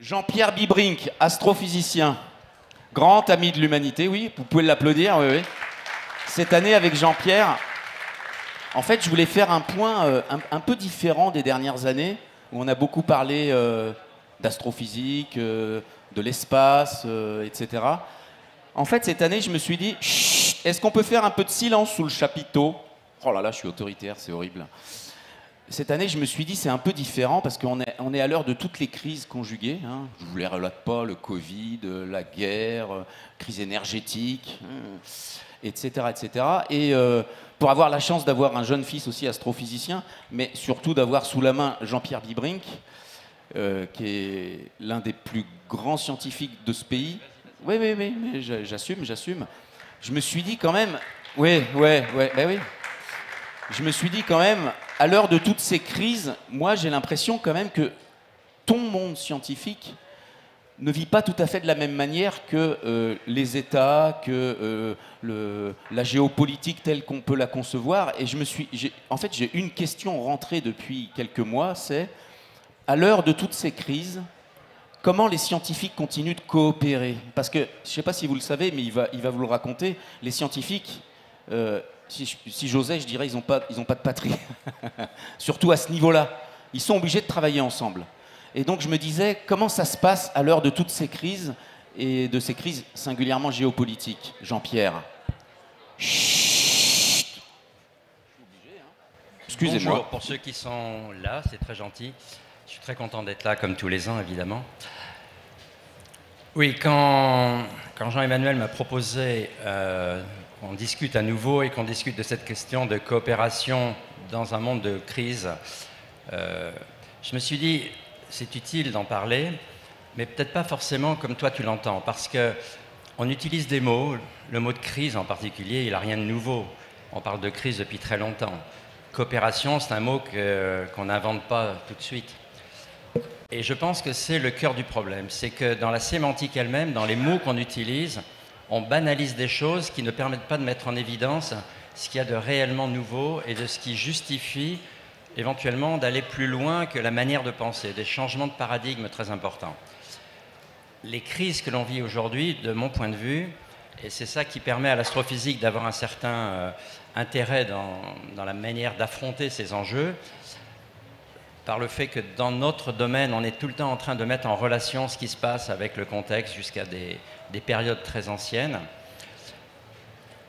Jean-Pierre Bibrink, astrophysicien, grand ami de l'humanité, oui, vous pouvez l'applaudir, oui, oui. Cette année, avec Jean-Pierre, en fait, je voulais faire un point un peu différent des dernières années, où on a beaucoup parlé d'astrophysique, de l'espace, etc. En fait, cette année, je me suis dit, est-ce qu'on peut faire un peu de silence sous le chapiteau? Oh là là, je suis autoritaire, c'est horrible. Cette année, je me suis dit, c'est un peu différent parce qu'on est à l'heure de toutes les crises conjuguées. Hein. Je ne vous les relate pas, le Covid, la guerre, crise énergétique, etc., etc. Et pour avoir la chance d'avoir un jeune fils aussi astrophysicien, mais surtout d'avoir sous la main Jean-Pierre Bibrink, qui est l'un des plus grands scientifiques de ce pays. Oui, oui, oui, mais j'assume, j'assume. Je me suis dit quand même... Oui, ouais, ben oui. Je me suis dit quand même, à l'heure de toutes ces crises, moi j'ai l'impression quand même que ton monde scientifique ne vit pas tout à fait de la même manière que les États, que la géopolitique telle qu'on peut la concevoir. Et en fait, j'ai une question rentrée depuis quelques mois, c'est, à l'heure de toutes ces crises, comment les scientifiques continuent de coopérer? Parce que, je ne sais pas si vous le savez, mais il va vous le raconter, les scientifiques... si j'osais, je dirais ils n'ont pas de patrie. Surtout à ce niveau-là. Ils sont obligés de travailler ensemble. Et donc je me disais, comment ça se passe à l'heure de toutes ces crises, et de ces crises singulièrement géopolitiques, Jean-Pierre? Chut. Excusez-moi. Bonjour, pour ceux qui sont là, c'est très gentil. Je suis très content d'être là, comme tous les ans, évidemment. Oui, quand Jean-Emmanuel m'a proposé qu'on discute à nouveau et qu'on discute de cette question de coopération dans un monde de crise, je me suis dit, c'est utile d'en parler, mais peut-être pas forcément comme toi tu l'entends, parce qu'on utilise des mots, le mot de crise en particulier, il n'a rien de nouveau. On parle de crise depuis très longtemps. Coopération, c'est un mot qu'on n'invente pas tout de suite. Et je pense que c'est le cœur du problème. C'est que dans la sémantique elle-même, dans les mots qu'on utilise, on banalise des choses qui ne permettent pas de mettre en évidence ce qu'il y a de réellement nouveau et de ce qui justifie éventuellement d'aller plus loin que la manière de penser, des changements de paradigme très importants. Les crises que l'on vit aujourd'hui, de mon point de vue, et c'est ça qui permet à l'astrophysique d'avoir un certain intérêt dans la manière d'affronter ces enjeux, par le fait que dans notre domaine, on est tout le temps en train de mettre en relation ce qui se passe avec le contexte jusqu'à des périodes très anciennes,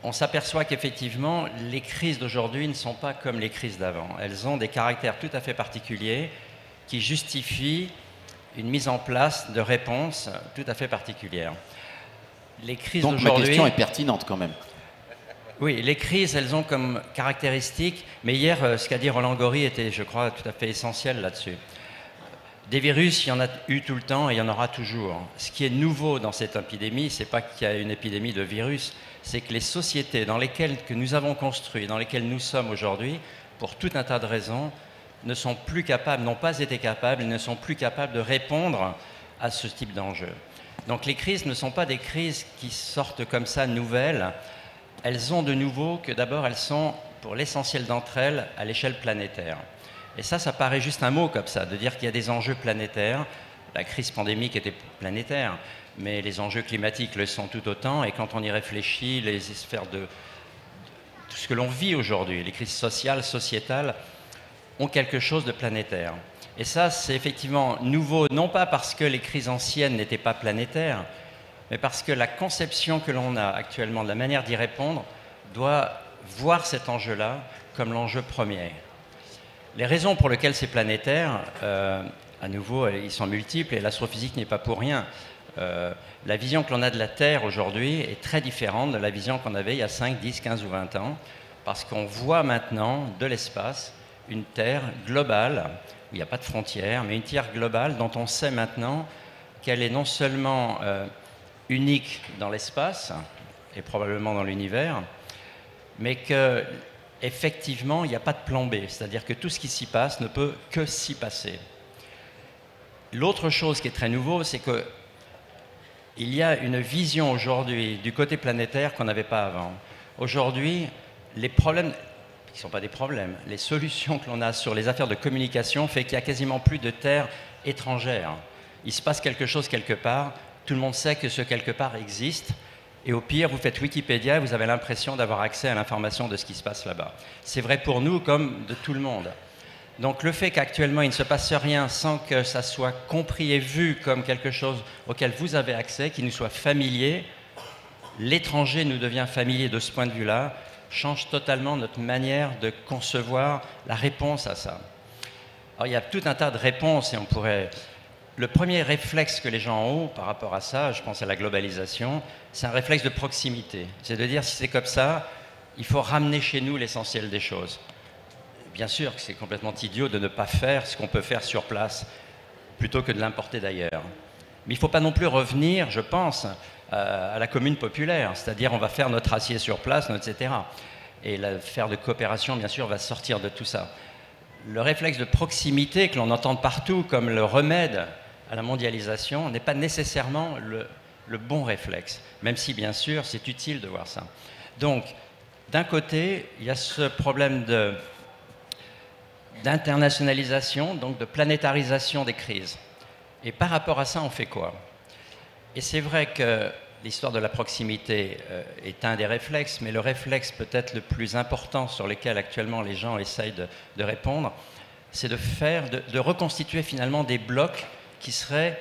on s'aperçoit qu'effectivement, les crises d'aujourd'hui ne sont pas comme les crises d'avant. Elles ont des caractères tout à fait particuliers qui justifient une mise en place de réponses tout à fait particulières. Les crises donc ma question est pertinente quand même. Oui, les crises, elles ont comme caractéristique, mais hier, ce qu'a dit Roland Gori était, je crois, tout à fait essentiel là-dessus. Des virus, il y en a eu tout le temps et il y en aura toujours. Ce qui est nouveau dans cette épidémie, ce n'est pas qu'il y a une épidémie de virus, c'est que les sociétés dans lesquelles que nous avons construit, dans lesquelles nous sommes aujourd'hui, pour tout un tas de raisons, ne sont plus capables, n'ont pas été capables, ne sont plus capables de répondre à ce type d'enjeu. Donc les crises ne sont pas des crises qui sortent comme ça nouvelles. Elles ont de nouveau que d'abord elles sont, pour l'essentiel d'entre elles, à l'échelle planétaire. Et ça paraît juste un mot comme ça, de dire qu'il y a des enjeux planétaires. La crise pandémique était planétaire, mais les enjeux climatiques le sont tout autant. Et quand on y réfléchit, les sphères de tout ce que l'on vit aujourd'hui, les crises sociales, sociétales, ont quelque chose de planétaire. Et ça, c'est effectivement nouveau, non pas parce que les crises anciennes n'étaient pas planétaires, mais parce que la conception que l'on a actuellement de la manière d'y répondre doit voir cet enjeu-là comme l'enjeu premier. Les raisons pour lesquelles c'est planétaire, à nouveau, ils sont multiples et l'astrophysique n'est pas pour rien. La vision que l'on a de la Terre aujourd'hui est très différente de la vision qu'on avait il y a 5, 10, 15 ou 20 ans, parce qu'on voit maintenant de l'espace une Terre globale, où il n'y a pas de frontières, mais une Terre globale dont on sait maintenant qu'elle est non seulement unique dans l'espace et probablement dans l'univers, mais qu'effectivement, il n'y a pas de plan B, c'est-à-dire que tout ce qui s'y passe ne peut que s'y passer. L'autre chose qui est très nouveau, c'est qu'il y a une vision aujourd'hui du côté planétaire qu'on n'avait pas avant. Aujourd'hui, les problèmes, qui ne sont pas des problèmes, les solutions que l'on a sur les affaires de communication fait qu'il n'y a quasiment plus de terre étrangère. Il se passe quelque chose quelque part, tout le monde sait que ce quelque part existe, et au pire, vous faites Wikipédia et vous avez l'impression d'avoir accès à l'information de ce qui se passe là-bas. C'est vrai pour nous comme de tout le monde. Donc le fait qu'actuellement il ne se passe rien sans que ça soit compris et vu comme quelque chose auquel vous avez accès, qui nous soit familier, l'étranger nous devient familier de ce point de vue-là, change totalement notre manière de concevoir la réponse à ça. Alors il y a tout un tas de réponses et on pourrait... Le premier réflexe que les gens ont par rapport à ça, je pense à la globalisation, c'est un réflexe de proximité. C'est de dire si c'est comme ça, il faut ramener chez nous l'essentiel des choses. Bien sûr que c'est complètement idiot de ne pas faire ce qu'on peut faire sur place plutôt que de l'importer d'ailleurs. Mais il ne faut pas non plus revenir, je pense, à la commune populaire, c'est-à-dire on va faire notre acier sur place, etc. Et l'affaire de coopération, bien sûr, va sortir de tout ça. Le réflexe de proximité que l'on entend partout comme le remède à la mondialisation n'est pas nécessairement le bon réflexe, même si, bien sûr, c'est utile de voir ça. Donc, d'un côté, il y a ce problème d'internationalisation, donc de planétarisation des crises. Et par rapport à ça, on fait quoi? Et c'est vrai que l'histoire de la proximité est un des réflexes, mais le réflexe peut-être le plus important sur lequel actuellement les gens essayent de répondre, c'est de reconstituer finalement des blocs qui seraient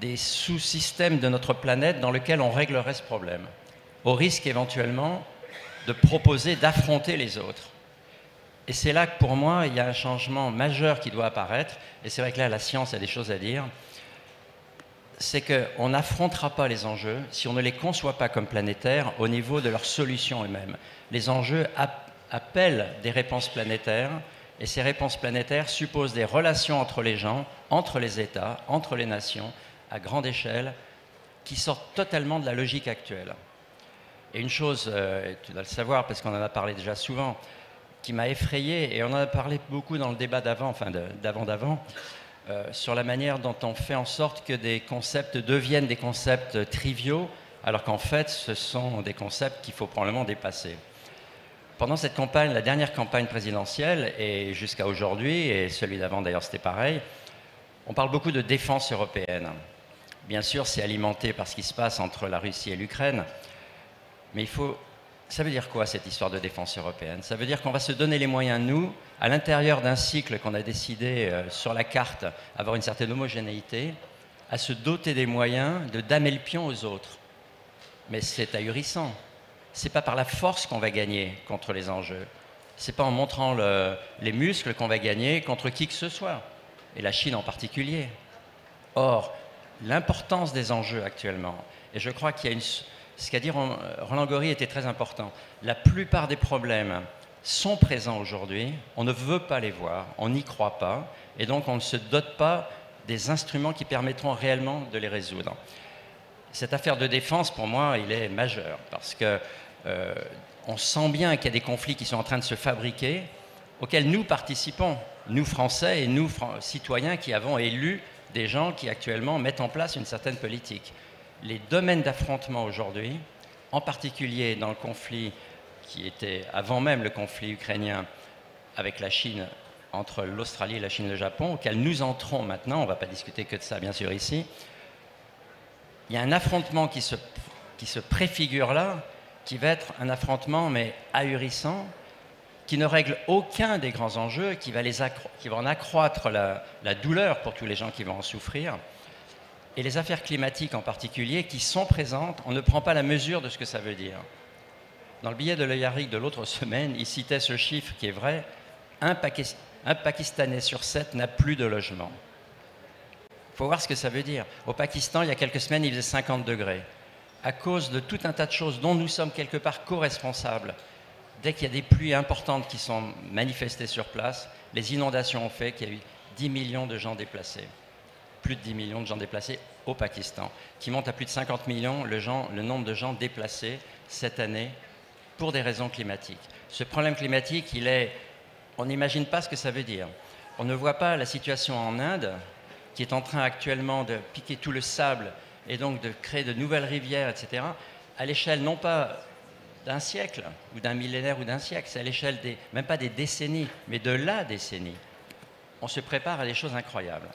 des sous-systèmes de notre planète dans lesquels on réglerait ce problème, au risque éventuellement de proposer d'affronter les autres. Et c'est là que pour moi, il y a un changement majeur qui doit apparaître, et c'est vrai que là, la science a des choses à dire, c'est qu'on n'affrontera pas les enjeux si on ne les conçoit pas comme planétaires au niveau de leurs solutions eux-mêmes. Les enjeux appellent des réponses planétaires, et ces réponses planétaires supposent des relations entre les gens, entre les États, entre les nations, à grande échelle, qui sortent totalement de la logique actuelle. Et une chose, tu dois le savoir parce qu'on en a parlé déjà souvent, qui m'a effrayé, et on en a parlé beaucoup dans le débat d'avant, enfin d'avant, sur la manière dont on fait en sorte que des concepts deviennent des concepts triviaux, alors qu'en fait, ce sont des concepts qu'il faut probablement dépasser. Pendant cette campagne, la dernière campagne présidentielle, et jusqu'à aujourd'hui, et celui d'avant d'ailleurs c'était pareil, on parle beaucoup de défense européenne. Bien sûr, c'est alimenté par ce qui se passe entre la Russie et l'Ukraine, mais ça veut dire quoi cette histoire de défense européenne? Ça veut dire qu'on va se donner les moyens, nous, à l'intérieur d'un cycle qu'on a décidé sur la carte, avoir une certaine homogénéité, à se doter des moyens de damer le pion aux autres. Mais c'est ahurissant. Ce n'est pas par la force qu'on va gagner contre les enjeux. Ce n'est pas en montrant les muscles qu'on va gagner contre qui que ce soit, et la Chine en particulier. Or, l'importance des enjeux actuellement, et je crois qu'il y a ce qu'a dit Roland Gori était très important. La plupart des problèmes sont présents aujourd'hui, on ne veut pas les voir, on n'y croit pas, et donc on ne se dote pas des instruments qui permettront réellement de les résoudre. Cette affaire de défense, pour moi, il est majeur, parce que on sent bien qu'il y a des conflits qui sont en train de se fabriquer, auxquels nous participons, nous Français et nous citoyens qui avons élu des gens qui actuellement mettent en place une certaine politique. Les domaines d'affrontement aujourd'hui, en particulier dans le conflit qui était avant même le conflit ukrainien avec la Chine, entre l'Australie, la Chine et le Japon, auquel nous entrons maintenant, on ne va pas discuter que de ça bien sûr ici, il y a un affrontement qui se préfigure là, qui va être un affrontement mais ahurissant, qui ne règle aucun des grands enjeux, qui va en accroître la douleur pour tous les gens qui vont en souffrir. Et les affaires climatiques en particulier, qui sont présentes, on ne prend pas la mesure de ce que ça veut dire. Dans le billet de l'Œil Harry de l'autre semaine, il citait ce chiffre qui est vrai, un Pakistanais sur 7 n'a plus de logement. Il faut voir ce que ça veut dire. Au Pakistan, il y a quelques semaines, il faisait 50 degrés. À cause de tout un tas de choses dont nous sommes quelque part co-responsables, dès qu'il y a des pluies importantes qui sont manifestées sur place, les inondations ont fait qu'il y a eu 10 millions de gens déplacés. Plus de 10 millions de gens déplacés au Pakistan, qui monte à plus de 50 millions le nombre de gens déplacés cette année pour des raisons climatiques. Ce problème climatique, on n'imagine pas ce que ça veut dire. On ne voit pas la situation en Inde, qui est en train actuellement de piquer tout le sable et donc de créer de nouvelles rivières, etc., à l'échelle non pas d'un siècle, ou d'un millénaire, ou d'un siècle, c'est à l'échelle même pas des décennies, mais de la décennie. On se prépare à des choses incroyables.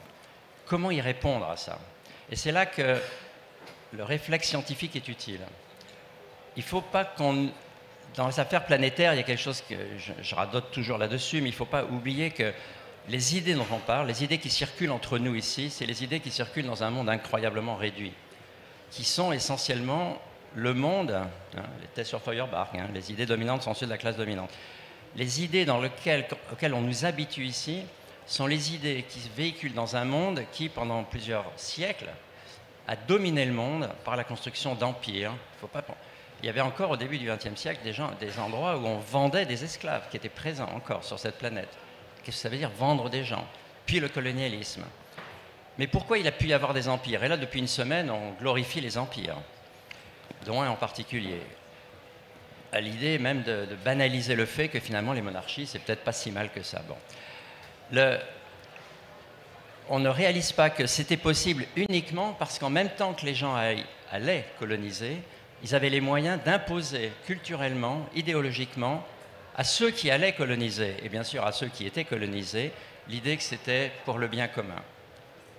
Comment y répondre à ça? Et c'est là que le réflexe scientifique est utile. Il ne faut pas qu'on... Dans les affaires planétaires, il y a quelque chose que je radote toujours là-dessus, mais il ne faut pas oublier que les idées dont on parle, les idées qui circulent entre nous ici, c'est les idées qui circulent dans un monde incroyablement réduit, qui sont essentiellement le monde, hein, les tests sur Feuerbach, hein, les idées dominantes sont ceux de la classe dominante. Les idées auxquelles on nous habitue ici sont les idées qui se véhiculent dans un monde qui, pendant plusieurs siècles, a dominé le monde par la construction d'empires. Il y avait encore au début du XXe siècle des endroits où on vendait des esclaves qui étaient présents encore sur cette planète. Qu'est-ce que ça veut dire, vendre des gens? Puis le colonialisme. Mais pourquoi il a pu y avoir des empires? Et là, depuis une semaine, on glorifie les empires, dont un en particulier, à l'idée même de banaliser le fait que finalement les monarchies, c'est peut-être pas si mal que ça. Bon. On ne réalise pas que c'était possible uniquement parce qu'en même temps que les gens allaient coloniser, ils avaient les moyens d'imposer culturellement, idéologiquement, à ceux qui allaient coloniser, et bien sûr à ceux qui étaient colonisés, l'idée que c'était pour le bien commun.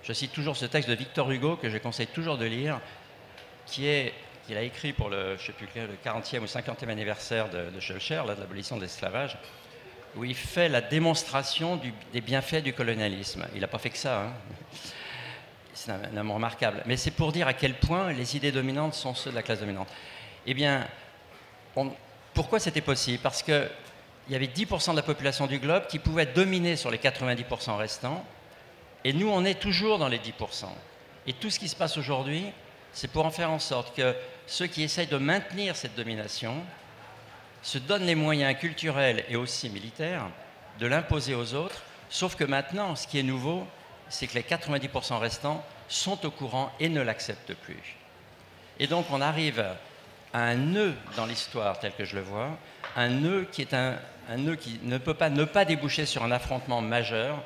Je cite toujours ce texte de Victor Hugo que je conseille toujours de lire, qu'il a écrit pour le 40e ou 50e anniversaire de Schœlcher, de l'abolition de l'esclavage, où il fait la démonstration des bienfaits du colonialisme. Il n'a pas fait que ça, hein. C'est un homme remarquable. Mais c'est pour dire à quel point les idées dominantes sont ceux de la classe dominante. Eh bien, pourquoi c'était possible? Parce qu'il y avait 10% de la population du globe qui pouvait dominer sur les 90% restants, et nous, on est toujours dans les 10%. Et tout ce qui se passe aujourd'hui, c'est pour en faire en sorte que ceux qui essayent de maintenir cette domination se donnent les moyens culturels et aussi militaires de l'imposer aux autres, sauf que maintenant, ce qui est nouveau, c'est que les 90% restants sont au courant et ne l'acceptent plus. Et donc on arrive à un nœud dans l'histoire tel que je le vois, un nœud qui est un nœud qui ne peut pas ne pas déboucher sur un affrontement majeur,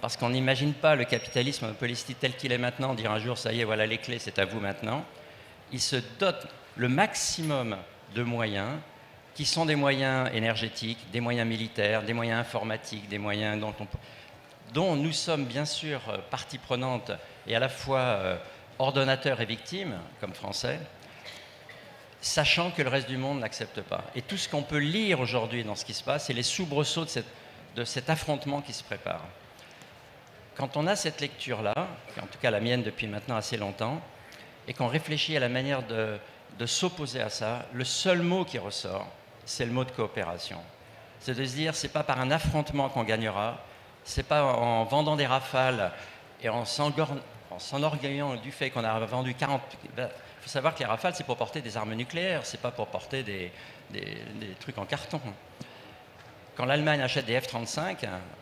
parce qu'on n'imagine pas le capitalisme monopolistique tel qu'il est maintenant, dire un jour, ça y est, voilà les clés, c'est à vous maintenant. Il se dote le maximum de moyens, qui sont des moyens énergétiques, des moyens militaires, des moyens informatiques, des moyens dont nous sommes bien sûr partie prenante et à la fois ordonnateurs et victimes, comme Français, sachant que le reste du monde n'accepte pas. Et tout ce qu'on peut lire aujourd'hui dans ce qui se passe, c'est les soubresauts de cet affrontement qui se prépare. Quand on a cette lecture-là, en tout cas la mienne depuis maintenant assez longtemps, et qu'on réfléchit à la manière de s'opposer à ça, le seul mot qui ressort, c'est le mot de coopération. C'est de se dire, c'est pas par un affrontement qu'on gagnera, c'est pas en vendant des rafales et en s'enorgueillant du fait qu'on a vendu 40... Il faut savoir que les rafales, c'est pour porter des armes nucléaires, c'est pas pour porter des trucs en carton. Quand l'Allemagne achète des F-35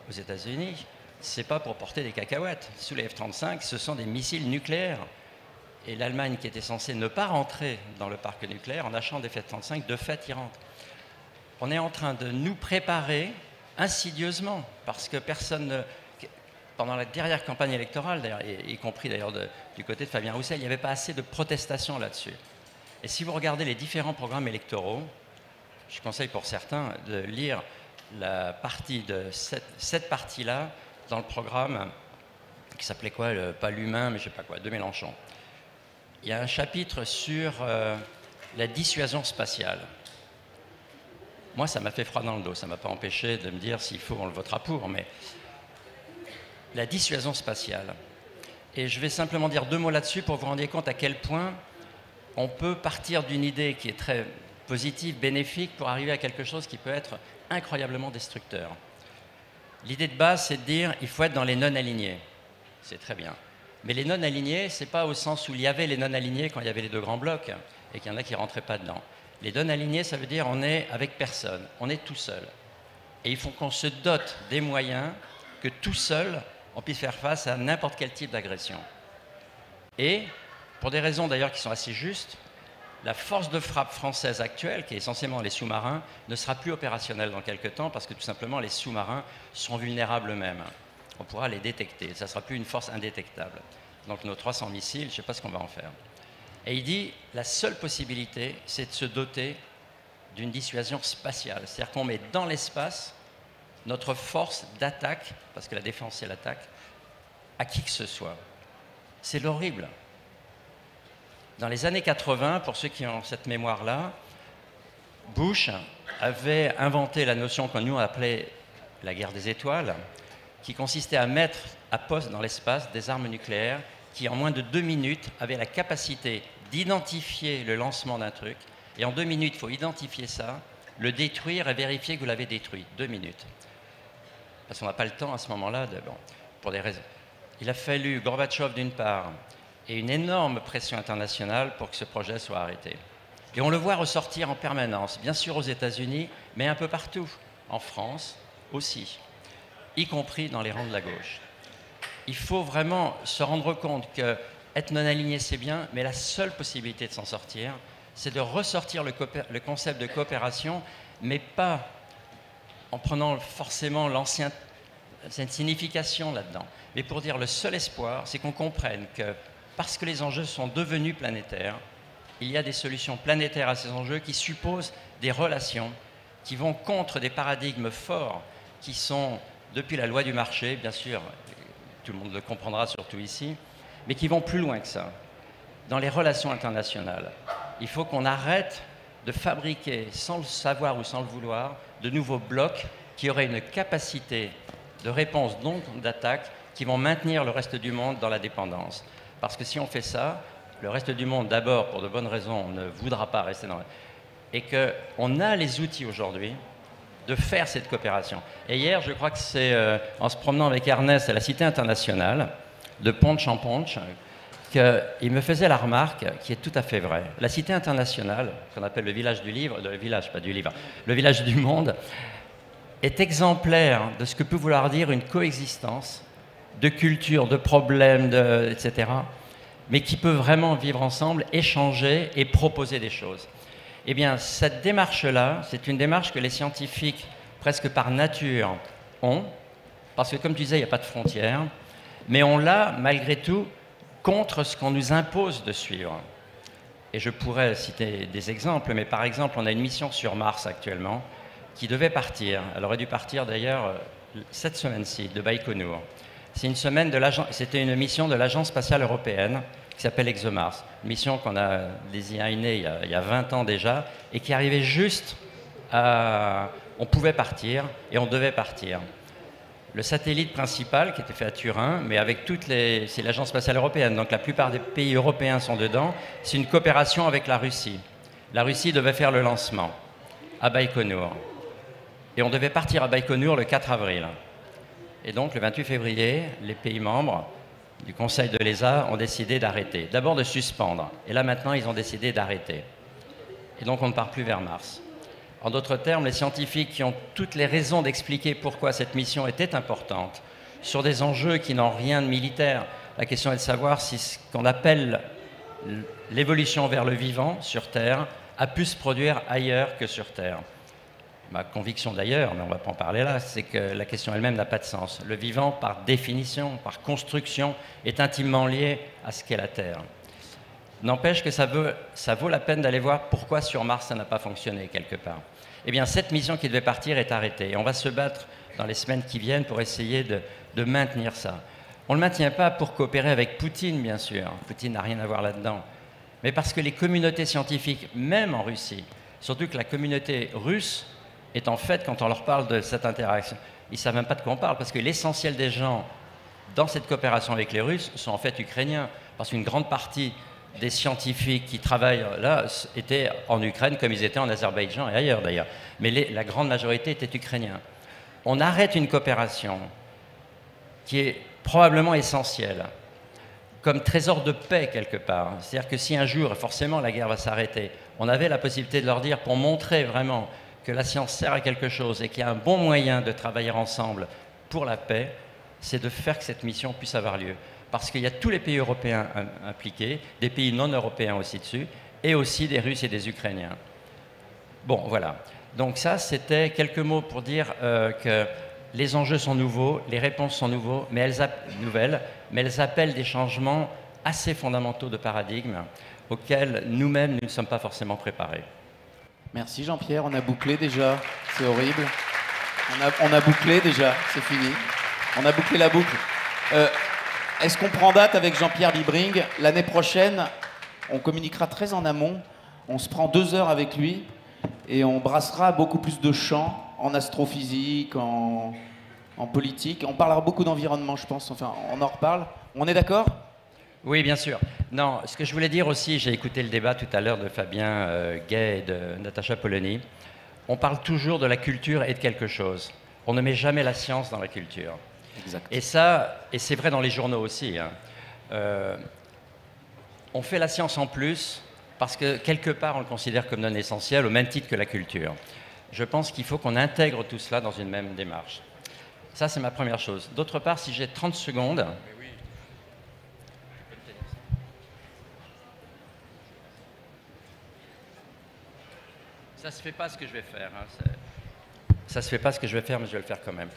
aux États-Unis, c'est pas pour porter des cacahuètes. Sous les F-35, ce sont des missiles nucléaires. Et l'Allemagne, qui était censée ne pas rentrer dans le parc nucléaire, en achetant des F-35, de fait, y rentre. On est en train de nous préparer insidieusement, parce que personne ne... Pendant la dernière campagne électorale, y compris d'ailleurs du côté de Fabien Roussel, il n'y avait pas assez de protestations là-dessus. Et si vous regardez les différents programmes électoraux, je conseille pour certains de lire la partie de cette partie-là dans le programme qui s'appelait quoi, pas l'humain, mais je ne sais pas quoi, de Mélenchon. Il y a un chapitre sur la dissuasion spatiale. Moi, ça m'a fait froid dans le dos. Ça ne m'a pas empêché de me dire s'il faut, on le votera pour. Mais la dissuasion spatiale. Et je vais simplement dire deux mots là-dessus pour que vous vous rendiez compte à quel point on peut partir d'une idée qui est très positive, bénéfique, pour arriver à quelque chose qui peut être incroyablement destructeur. L'idée de base, c'est de dire il faut être dans les non-alignés. C'est très bien. Mais les non-alignés, ce n'est pas au sens où il y avait les non-alignés quand il y avait les deux grands blocs et qu'il y en a qui ne rentraient pas dedans. Les non-alignés, ça veut dire on est avec personne, on est tout seul. Et il faut qu'on se dote des moyens que tout seul, on puisse faire face à n'importe quel type d'agression. Et, pour des raisons d'ailleurs qui sont assez justes, la force de frappe française actuelle, qui est essentiellement les sous-marins, ne sera plus opérationnelle dans quelques temps parce que tout simplement les sous-marins sont vulnérables eux-mêmes. On pourra les détecter, ça ne sera plus une force indétectable. Donc nos 300 missiles, je ne sais pas ce qu'on va en faire. Et il dit, la seule possibilité, c'est de se doter d'une dissuasion spatiale. C'est-à-dire qu'on met dans l'espace notre force d'attaque, parce que la défense c'est l'attaque, à qui que ce soit. C'est l'horrible. Dans les années 80, pour ceux qui ont cette mémoire-là, Bush avait inventé la notion que nous on appelait la guerre des étoiles, qui consistait à mettre à poste dans l'espace des armes nucléaires qui, en moins de 2 minutes, avaient la capacité d'identifier le lancement d'un truc. Et en 2 minutes, il faut identifier ça, le détruire et vérifier que vous l'avez détruit. 2 minutes. Parce qu'on n'a pas le temps à ce moment-là, pour des raisons. Il a fallu Gorbatchev d'une part et une énorme pression internationale pour que ce projet soit arrêté. Et on le voit ressortir en permanence, bien sûr aux États-Unis, mais un peu partout, en France aussi, y compris dans les rangs de la gauche. Il faut vraiment se rendre compte que être non aligné, c'est bien, mais la seule possibilité de s'en sortir, c'est de ressortir le concept de coopération, mais pas en prenant forcément l'ancienne signification là-dedans, mais pour dire le seul espoir, c'est qu'on comprenne que parce que les enjeux sont devenus planétaires, il y a des solutions planétaires à ces enjeux qui supposent des relations qui vont contre des paradigmes forts qui sont, depuis la loi du marché, bien sûr, tout le monde le comprendra surtout ici, mais qui vont plus loin que ça. Dans les relations internationales, il faut qu'on arrête de fabriquer, sans le savoir ou sans le vouloir, de nouveaux blocs qui auraient une capacité de réponse, donc d'attaque, qui vont maintenir le reste du monde dans la dépendance. Parce que si on fait ça, le reste du monde, d'abord, pour de bonnes raisons, ne voudra pas rester dans... Et qu'on a les outils aujourd'hui de faire cette coopération. Et hier, je crois que c'est en se promenant avec Ernest à la Cité internationale, de Ponche en Ponche, qu'il me faisait la remarque qui est tout à fait vraie. La Cité internationale, qu'on appelle le village du livre, le village, pas du livre, le village du monde, est exemplaire de ce que peut vouloir dire une coexistence de cultures, de problèmes, etc., mais qui peut vraiment vivre ensemble, échanger et proposer des choses. Eh bien, cette démarche-là, c'est une démarche que les scientifiques, presque par nature, ont, parce que, comme tu disais, il n'y a pas de frontières, mais on l'a, malgré tout, contre ce qu'on nous impose de suivre. Et je pourrais citer des exemples, mais par exemple, on a une mission sur Mars actuellement qui devait partir. Elle aurait dû partir d'ailleurs cette semaine-ci, de Baïkonour. C'était une mission de l'Agence spatiale européenne qui s'appelle ExoMars, une mission qu'on a designée il y a 20 ans déjà et qui arrivait juste à... On pouvait partir et on devait partir. Le satellite principal, qui était fait à Turin, mais avec c'est l'Agence spatiale européenne, donc la plupart des pays européens sont dedans, c'est une coopération avec la Russie. La Russie devait faire le lancement à Baïkonour. Et on devait partir à Baïkonour le 4 avril. Et donc, le 28 février, les pays membres du Conseil de l'ESA ont décidé d'arrêter. D'abord de suspendre. Et là, maintenant, ils ont décidé d'arrêter. Et donc, on ne part plus vers Mars. En d'autres termes, les scientifiques qui ont toutes les raisons d'expliquer pourquoi cette mission était importante, sur des enjeux qui n'ont rien de militaire, la question est de savoir si ce qu'on appelle l'évolution vers le vivant sur Terre a pu se produire ailleurs que sur Terre. Ma conviction d'ailleurs, mais on ne va pas en parler là, c'est que la question elle-même n'a pas de sens. Le vivant, par définition, par construction, est intimement lié à ce qu'est la Terre. N'empêche que ça vaut la peine d'aller voir pourquoi sur Mars ça n'a pas fonctionné quelque part. Eh bien, cette mission qui devait partir est arrêtée. Et on va se battre dans les semaines qui viennent pour essayer de maintenir ça. On ne le maintient pas pour coopérer avec Poutine, bien sûr. Poutine n'a rien à voir là-dedans. Mais parce que les communautés scientifiques, même en Russie, surtout que la communauté russe, est en fait, quand on leur parle de cette interaction, ils ne savent même pas de quoi on parle, parce que l'essentiel des gens dans cette coopération avec les Russes sont en fait ukrainiens, parce qu'une grande partie des scientifiques qui travaillent là étaient en Ukraine, comme ils étaient en Azerbaïdjan et ailleurs d'ailleurs. Mais la grande majorité était ukrainiens. On arrête une coopération qui est probablement essentielle, comme trésor de paix quelque part. C'est-à-dire que si un jour, forcément, la guerre va s'arrêter, on avait la possibilité de leur dire, pour montrer vraiment que la science sert à quelque chose et qu'il y a un bon moyen de travailler ensemble pour la paix, c'est de faire que cette mission puisse avoir lieu. Parce qu'il y a tous les pays européens impliqués, des pays non européens aussi dessus, et aussi des Russes et des Ukrainiens. Bon, voilà. Donc ça, c'était quelques mots pour dire que les enjeux sont nouveaux, les réponses sont nouvelles, mais elles appellent des changements assez fondamentaux de paradigme auxquels nous-mêmes, nous ne sommes pas forcément préparés. Merci Jean-Pierre, on a bouclé déjà, c'est horrible. On a bouclé déjà, c'est fini. On a bouclé la boucle. Est-ce qu'on prend date avec Jean-Pierre Bibring l'année prochaine? On communiquera très en amont. On se prend 2 heures avec lui et on brassera beaucoup plus de champs en astrophysique, en politique. On parlera beaucoup d'environnement, je pense. Enfin, on en reparle. On est d'accord? Oui, bien sûr. Non, ce que je voulais dire aussi, j'ai écouté le débat tout à l'heure de Fabien Gay et de Natacha Polony. On parle toujours de la culture et de quelque chose. On ne met jamais la science dans la culture. Exact. Et ça, et c'est vrai dans les journaux aussi, hein. On fait la science en plus parce que quelque part on le considère comme non essentiel au même titre que la culture. Je pense qu'il faut qu'on intègre tout cela dans une même démarche. Ça, c'est ma première chose. D'autre part, si j'ai 30 secondes... Ça se fait pas ce que je vais faire. Hein. Ça se fait pas ce que je vais faire, mais je vais le faire quand même.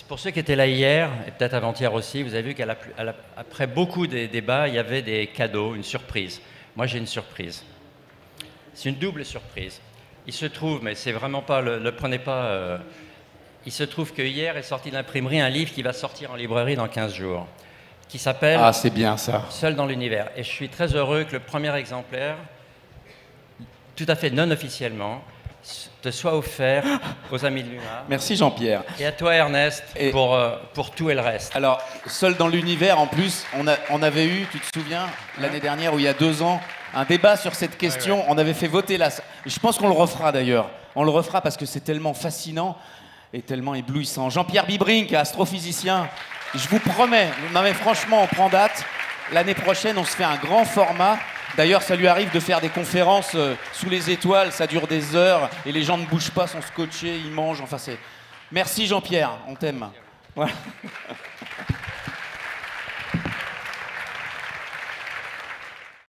Pour ceux qui étaient là hier, et peut-être avant-hier aussi, vous avez vu qu'après beaucoup des débats, il y avait des cadeaux, une surprise. Moi, j'ai une surprise. C'est une double surprise. Il se trouve, mais c'est vraiment pas, le prenez pas... il se trouve que hier est sorti de l'imprimerie un livre qui va sortir en librairie dans 15 jours, qui s'appelle... Ah, c'est bien ça. Seul dans l'univers. Et je suis très heureux que le premier exemplaire, tout à fait non officiellement, te soit offert aux Amis de l'UMA. Merci Jean-Pierre. Et à toi Ernest pour tout et le reste. Alors, Seul dans l'univers, en plus, on avait eu, tu te souviens, l'année dernière ou il y a 2 ans, un débat sur cette question. Ouais. On avait fait voter là. Je pense qu'on le refera d'ailleurs. On le refera parce que c'est tellement fascinant et tellement éblouissant. Jean-Pierre Bibrink, astrophysicien, je vous promets, non mais franchement, on prend date. L'année prochaine, on se fait un grand format. D'ailleurs, ça lui arrive de faire des conférences sous les étoiles, ça dure des heures, et les gens ne bougent pas, sont scotchés, ils mangent, enfin c'est... Merci Jean-Pierre, on t'aime. Voilà.